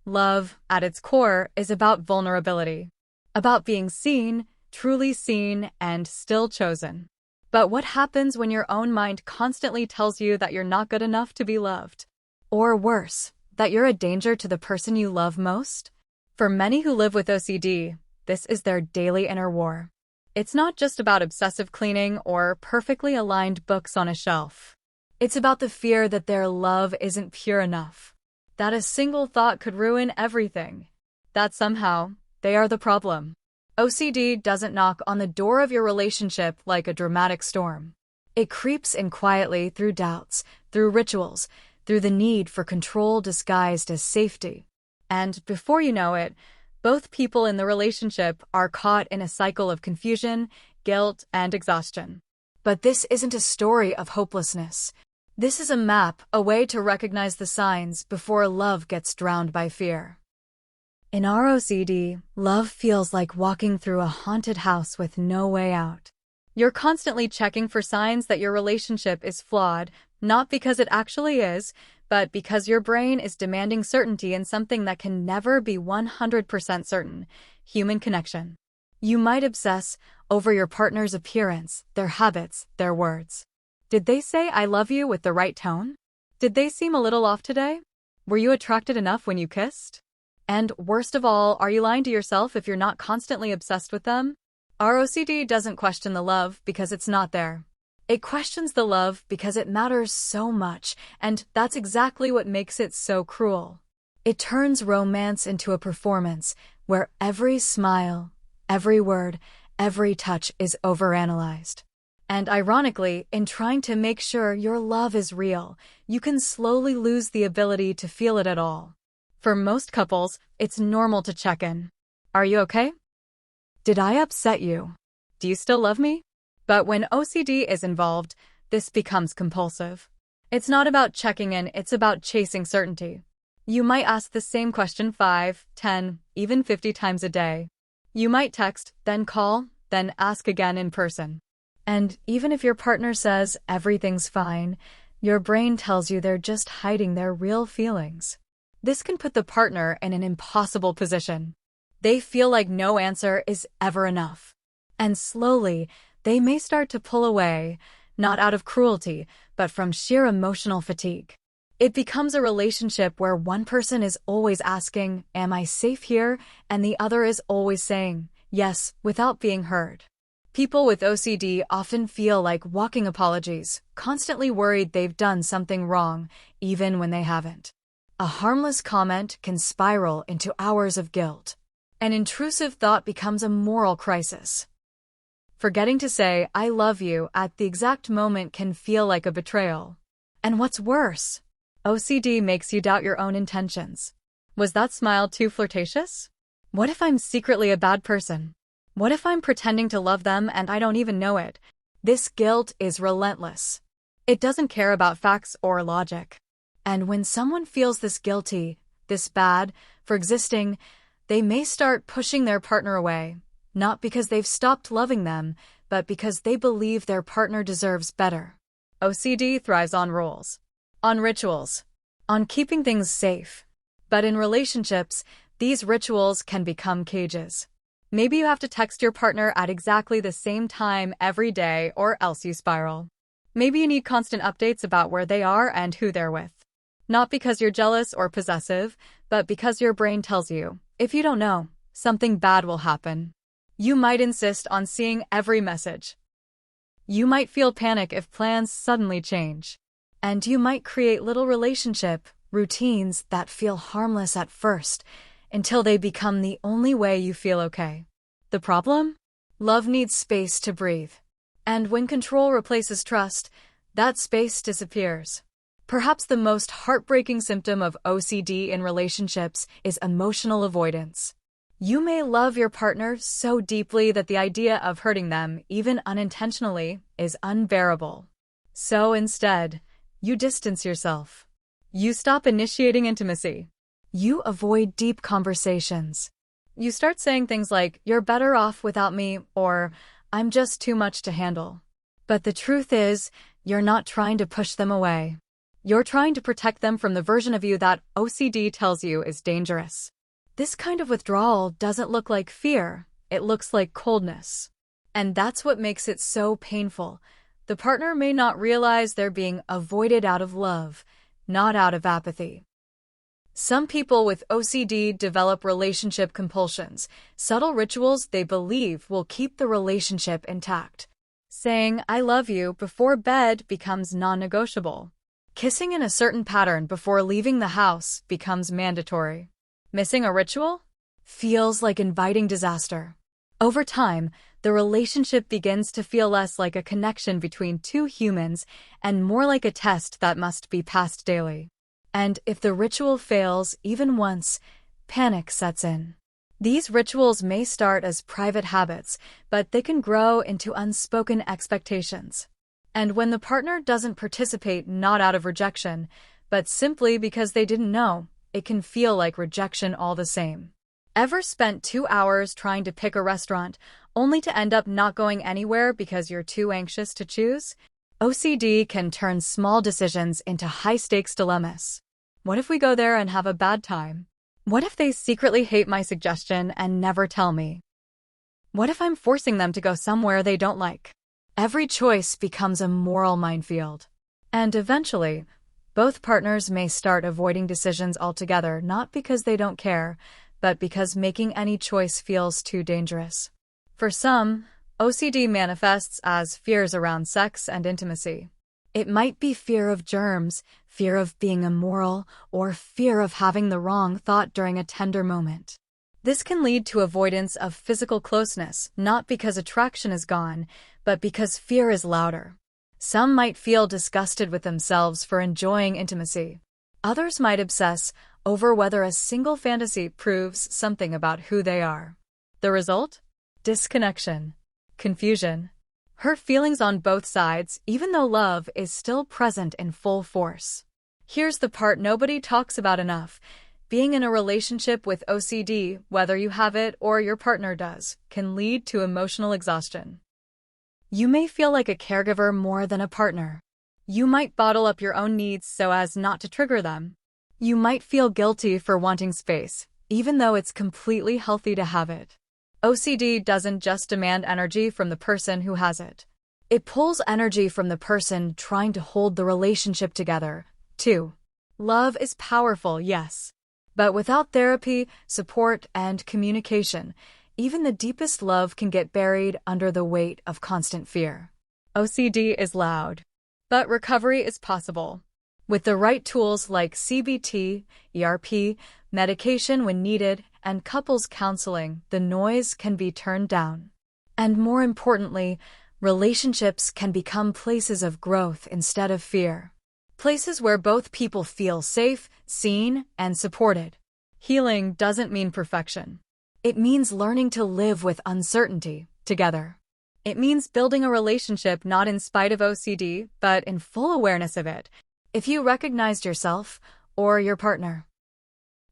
Love, at its core, is about vulnerability. About being seen, truly seen, and still chosen. But what happens when your own mind constantly tells you that you're not good enough to be loved? Or worse, that you're a danger to the person you love most? For many who live with OCD, this is their daily inner war. It's not just about obsessive cleaning or perfectly aligned books on a shelf. It's about the fear that their love isn't pure enough. That a single thought could ruin everything. That somehow, they are the problem. OCD doesn't knock on the door of your relationship like a dramatic storm. It creeps in quietly through doubts, through rituals, through the need for control disguised as safety. And before you know it, both people in the relationship are caught in a cycle of confusion, guilt, and exhaustion. But this isn't a story of hopelessness. This is a map, a way to recognize the signs before love gets drowned by fear. In ROCD, love feels like walking through a haunted house with no way out. You're constantly checking for signs that your relationship is flawed, not because it actually is, but because your brain is demanding certainty in something that can never be 100% certain: human connection. You might obsess over your partner's appearance, their habits, their words. Did they say "I love you" with the right tone? Did they seem a little off today? Were you attracted enough when you kissed? And worst of all, are you lying to yourself if you're not constantly obsessed with them? ROCD doesn't question the love because it's not there. It questions the love because it matters so much, and that's exactly what makes it so cruel. It turns romance into a performance where every smile, every word, every touch is overanalyzed. And ironically, in trying to make sure your love is real, you can slowly lose the ability to feel it at all. For most couples, it's normal to check in. Are you okay? Did I upset you? Do you still love me? But when OCD is involved, this becomes compulsive. It's not about checking in, it's about chasing certainty. You might ask the same question 5, 10, even 50 times a day. You might text, then call, then ask again in person. And even if your partner says everything's fine, your brain tells you they're just hiding their real feelings. This can put the partner in an impossible position. They feel like no answer is ever enough. And slowly, they may start to pull away, not out of cruelty, but from sheer emotional fatigue. It becomes a relationship where one person is always asking, "Am I safe here?" and the other is always saying, "Yes," without being heard. People with OCD often feel like walking apologies, constantly worried they've done something wrong, even when they haven't. A harmless comment can spiral into hours of guilt. An intrusive thought becomes a moral crisis. Forgetting to say "I love you" at the exact moment can feel like a betrayal. And what's worse, OCD makes you doubt your own intentions. Was that smile too flirtatious? What if I'm secretly a bad person? What if I'm pretending to love them and I don't even know it? This guilt is relentless. It doesn't care about facts or logic. And when someone feels this guilty, this bad, for existing, they may start pushing their partner away, not because they've stopped loving them, but because they believe their partner deserves better. OCD thrives on rules, on rituals, on keeping things safe. But in relationships, these rituals can become cages. Maybe you have to text your partner at exactly the same time every day, or else you spiral. Maybe you need constant updates about where they are and who they're with. Not because you're jealous or possessive, but because your brain tells you, if you don't know, something bad will happen. You might insist on seeing every message. You might feel panic if plans suddenly change. And you might create little relationship routines that feel harmless at first, until they become the only way you feel okay. The problem? Love needs space to breathe. And when control replaces trust, that space disappears. Perhaps the most heartbreaking symptom of OCD in relationships is emotional avoidance. You may love your partner so deeply that the idea of hurting them, even unintentionally, is unbearable. So instead, you distance yourself. You stop initiating intimacy. You avoid deep conversations. You start saying things like, "You're better off without me," or "I'm just too much to handle." But the truth is, you're not trying to push them away. You're trying to protect them from the version of you that OCD tells you is dangerous. This kind of withdrawal doesn't look like fear, it looks like coldness. And that's what makes it so painful. The partner may not realize they're being avoided out of love, not out of apathy. Some people with OCD develop relationship compulsions, subtle rituals they believe will keep the relationship intact. Saying, "I love you" before bed becomes non-negotiable. Kissing in a certain pattern before leaving the house becomes mandatory. Missing a ritual? Feels like inviting disaster. Over time, the relationship begins to feel less like a connection between two humans and more like a test that must be passed daily. And if the ritual fails even once, panic sets in. These rituals may start as private habits, but they can grow into unspoken expectations. And when the partner doesn't participate not out of rejection, but simply because they didn't know, it can feel like rejection all the same. Ever spent 2 hours trying to pick a restaurant, only to end up not going anywhere because you're too anxious to choose? OCD can turn small decisions into high-stakes dilemmas. What if we go there and have a bad time? What if they secretly hate my suggestion and never tell me? What if I'm forcing them to go somewhere they don't like? Every choice becomes a moral minefield. And eventually, both partners may start avoiding decisions altogether, not because they don't care, but because making any choice feels too dangerous. For some, OCD manifests as fears around sex and intimacy. It might be fear of germs, fear of being immoral, or fear of having the wrong thought during a tender moment. This can lead to avoidance of physical closeness, not because attraction is gone, but because fear is louder. Some might feel disgusted with themselves for enjoying intimacy. Others might obsess over whether a single fantasy proves something about who they are. The result? Disconnection, confusion, hurt feelings on both sides, even though love is still present in full force. Here's the part nobody talks about enough. Being in a relationship with OCD, whether you have it or your partner does, can lead to emotional exhaustion. You may feel like a caregiver more than a partner. You might bottle up your own needs so as not to trigger them. You might feel guilty for wanting space, even though it's completely healthy to have it. OCD doesn't just demand energy from the person who has it. It pulls energy from the person trying to hold the relationship together, too. Love is powerful, yes. But without therapy, support, and communication, even the deepest love can get buried under the weight of constant fear. OCD is loud, but recovery is possible. With the right tools like CBT, ERP, medication when needed, and couples counseling, the noise can be turned down. And more importantly, relationships can become places of growth instead of fear. Places where both people feel safe, seen, and supported. Healing doesn't mean perfection. It means learning to live with uncertainty together. It means building a relationship not in spite of OCD, but in full awareness of it, if you recognized yourself or your partner.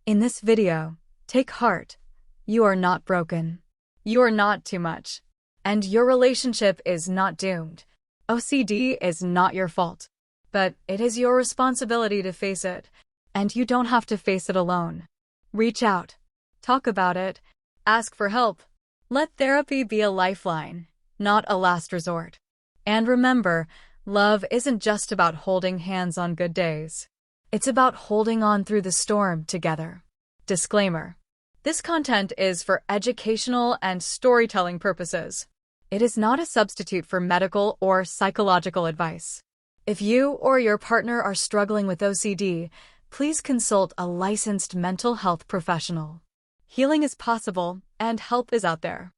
In this video, take heart. You are not broken. You are not too much. And your relationship is not doomed. OCD is not your fault. But it is your responsibility to face it. And you don't have to face it alone. Reach out. Talk about it. Ask for help. Let therapy be a lifeline, not a last resort. And remember, love isn't just about holding hands on good days. It's about holding on through the storm together. Disclaimer: this content is for educational and storytelling purposes. It is not a substitute for medical or psychological advice. If you or your partner are struggling with OCD, please consult a licensed mental health professional. Healing is possible, and help is out there.